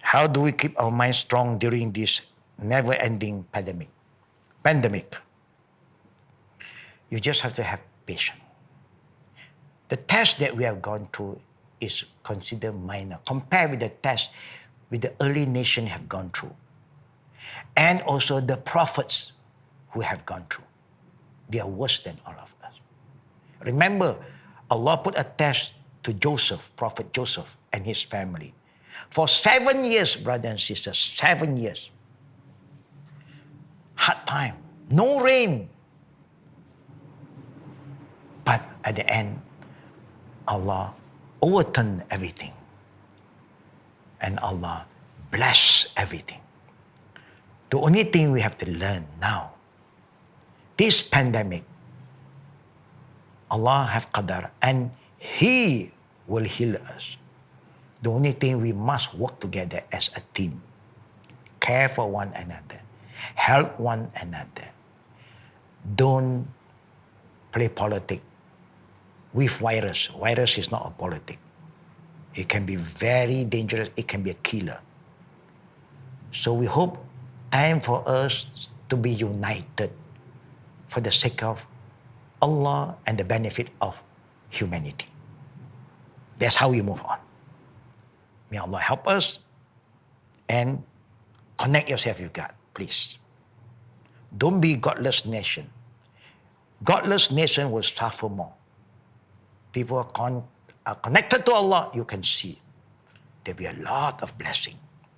How do we keep our minds strong during this never-ending pandemic? You just have to have patience. The test that we have gone through is considered minor compared with the test with the early nation have gone through. And also the prophets who have gone through. They are worse than all of us. Remember, Allah put a test to Joseph, Prophet Joseph and his family. For 7 years, brothers and sisters, 7 years. Hard time, no rain. But at the end, Allah overturned everything. And Allah blessed everything. The only thing we have to learn now, this pandemic, Allah have qadar and He will heal us. The only thing we must work together as a team. Care for one another. Help one another. Don't play politics with virus. Virus is not a politic. It can be very dangerous. It can be a killer. So we hope time for us to be united for the sake of Allah and the benefit of humanity. That's how we move on. May Allah help us and connect yourself with God, please. Don't be godless nation. Godless nation will suffer more. People are connected to Allah, you can see. There'll be a lot of blessing.